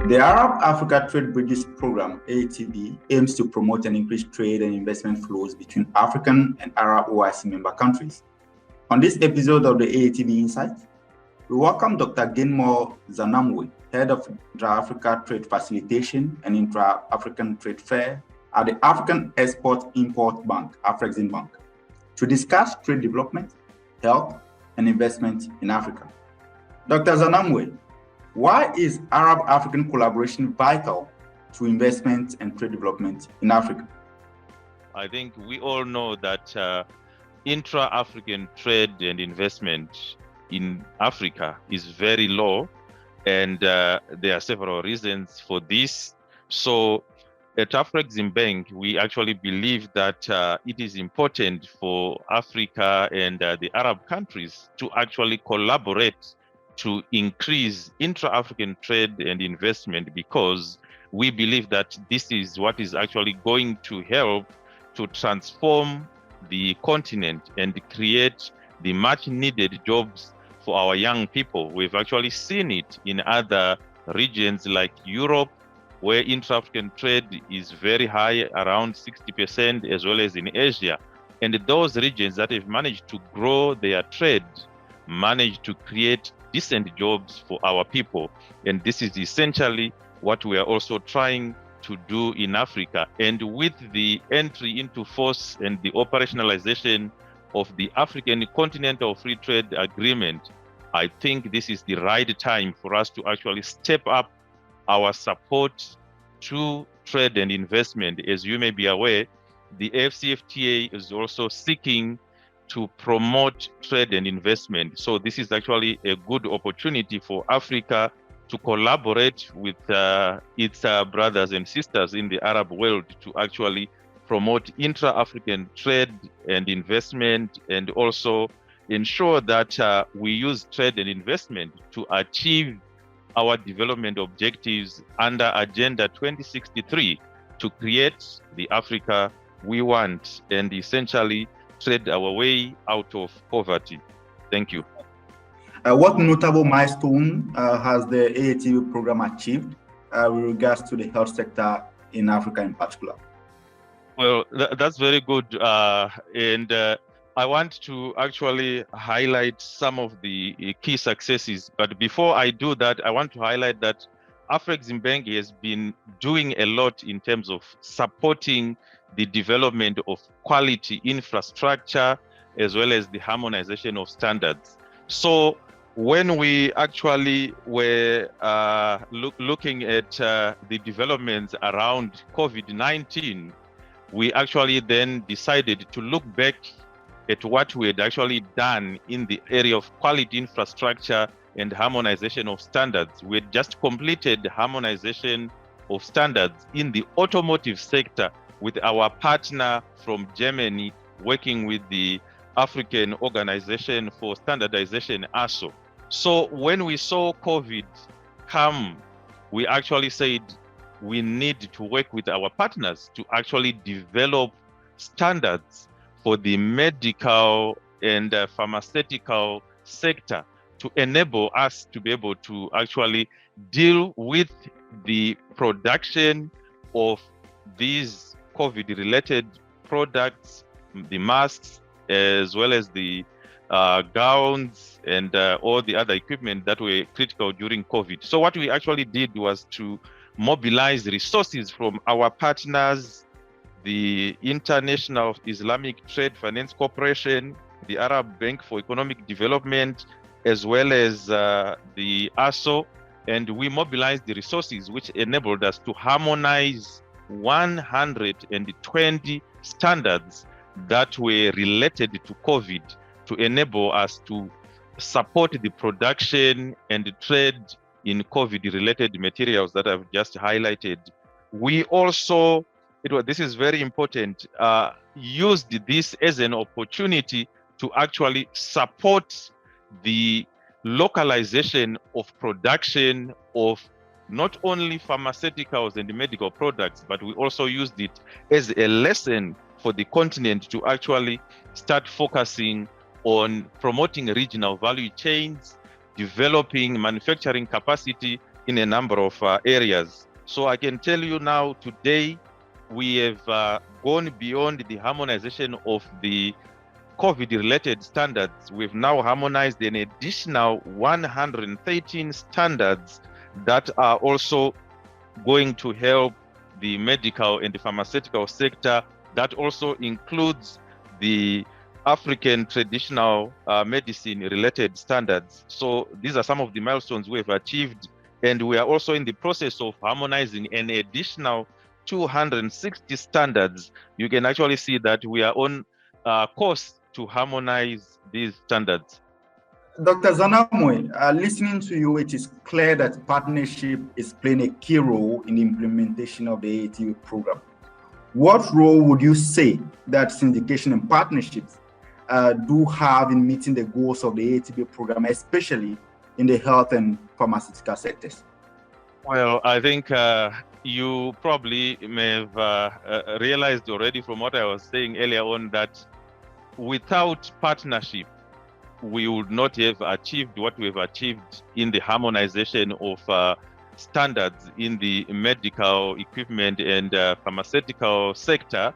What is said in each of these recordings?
The Arab-Africa Trade Bridges Program, AATB, aims to promote and increase trade and investment flows between African and Arab OIC member countries. On this episode of the AATB Insight, we welcome Dr. Gilmore Zanamwe, Head of Intra-Africa Trade Facilitation and Intra-African Trade Fair at the African Export-Import Bank, Afreximbank, to discuss trade development, health, and investment in Africa. Dr. Zanamwe, why is Arab-African collaboration vital to investment and trade development in Africa? I think we all know that intra-African trade and investment in Africa is very low, and there are several reasons for this. So at Afreximbank, we actually believe that it is important for Africa and the Arab countries to actually collaborate to increase intra-African trade and investment, because we believe that this is what is actually going to help to transform the continent and create the much needed jobs for our young people. We've actually seen it in other regions like Europe, where intra-African trade is very high, around 60%, as well as in Asia. And those regions that have managed to grow their trade managed to create decent jobs for our people. And this is essentially what we are also trying to do in Africa. And with the entry into force and the operationalization of the African Continental Free Trade Agreement, I think this is the right time for us to actually step up our support to trade and investment. As you may be aware, the AFCFTA is also seeking to promote trade and investment. So this is actually a good opportunity for Africa to collaborate with its brothers and sisters in the Arab world to actually promote intra-African trade and investment, and also ensure that we use trade and investment to achieve our development objectives under Agenda 2063 to create the Africa we want and essentially trade our way out of poverty. Thank you. What notable milestone has the AATB program achieved with regards to the health sector in Africa in particular? Well, that's very good. And I want to actually highlight some of the key successes. But before I do that, I want to highlight that Afreximbank has been doing a lot in terms of supporting the development of quality infrastructure, as well as the harmonization of standards. So when we actually were looking at the developments around COVID-19, we actually then decided to look back at what we had actually done in the area of quality infrastructure and harmonization of standards. We had just completed harmonization of standards in the automotive sector with our partner from Germany, working with the African Organization for Standardization, ASO. So when we saw COVID come, we actually said we need to work with our partners to actually develop standards for the medical and pharmaceutical sector to enable us to be able to actually deal with the production of these COVID-related products, the masks, as well as the gowns and all the other equipment that were critical during COVID. So what we actually did was to mobilize resources from our partners, the International Islamic Trade Finance Corporation, the Arab Bank for Economic Development, as well as the ASO, and we mobilized the resources which enabled us to harmonize 120 standards that were related to COVID to enable us to support the production and trade in COVID-related materials that I've just highlighted. We also, this is very important, used this as an opportunity to actually support the localization of production of not only pharmaceuticals and medical products, but we also used it as a lesson for the continent to actually start focusing on promoting regional value chains, developing manufacturing capacity in a number of areas. So I can tell you now today, we have gone beyond the harmonization of the COVID-related standards. We've now harmonized an additional 113 standards that are also going to help the medical and the pharmaceutical sector. That also includes the African traditional medicine-related standards. So these are some of the milestones we have achieved, and we are also in the process of harmonizing an additional 260 standards. You can actually see that we are on course to harmonize these standards. Dr. Zanamwe, listening to you, it is clear that partnership is playing a key role in the implementation of the AATB program. What role would you say that syndication and partnerships do have in meeting the goals of the AATB program, especially in the health and pharmaceutical sectors? Well, I think you probably may have realized already from what I was saying earlier on that without partnership, we would not have achieved what we've achieved in the harmonization of standards in the medical equipment and pharmaceutical sector.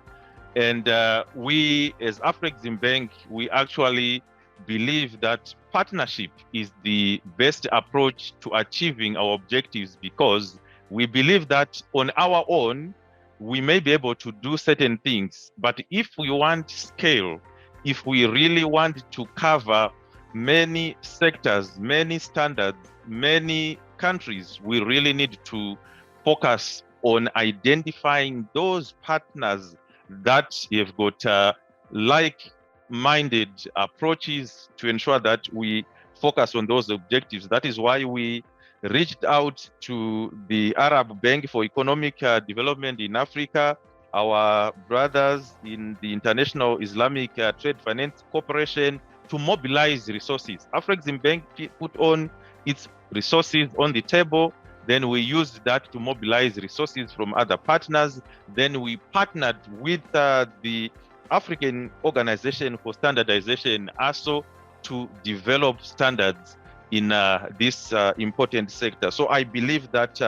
And we, as Afreximbank, we actually believe that partnership is the best approach to achieving our objectives, because we believe that on our own, we may be able to do certain things. But if we want scale, if we really want to cover many sectors, many standards, many countries, we really need to focus on identifying those partners that have got like-minded approaches to ensure that we focus on those objectives. That is why we reached out to the Arab Bank for Economic Development in Africa, our brothers in the International Islamic Trade Finance Corporation, to mobilize resources. Afreximbank put on its resources on the table. Then we used that to mobilize resources from other partners. Then we partnered with the African Organization for Standardization, ASO, to develop standards in this important sector. So I believe that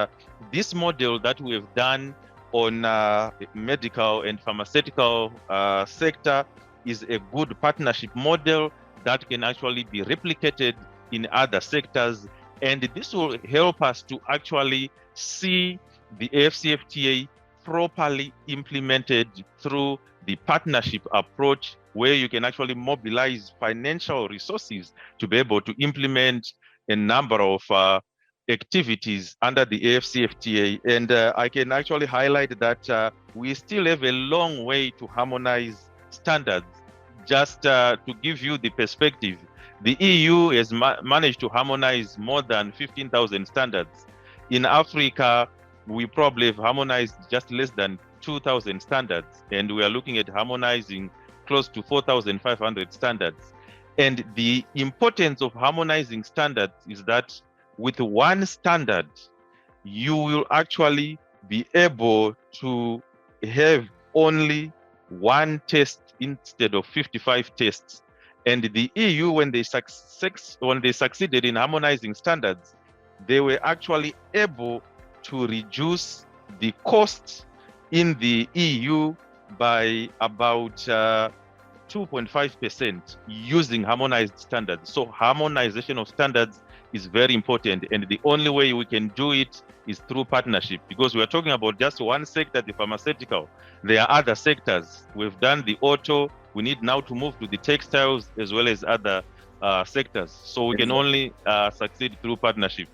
this model that we have done on medical and pharmaceutical sector is a good partnership model that can actually be replicated in other sectors. And this will help us to actually see the AFCFTA properly implemented through the partnership approach, where you can actually mobilize financial resources to be able to implement a number of activities under the AFCFTA. And I can actually highlight that we still have a long way to harmonize standards. Just to give you the perspective, the EU has managed to harmonize more than 15,000 standards. In Africa, we probably have harmonized just less than 2,000 standards, and we are looking at harmonizing close to 4,500 standards. And the importance of harmonizing standards is that with one standard, you will actually be able to have only one test instead of 55 tests. And the EU, when they succeeded in harmonizing standards, they were actually able to reduce the costs in the EU by about 2.5% using harmonized standards. So harmonization of standards is very important, and the only way we can do it is through partnership, because we are talking about just one sector, the pharmaceutical. There are other sectors. We've done the auto. We need now to move to the textiles as well as other sectors. So we can only succeed through partnership.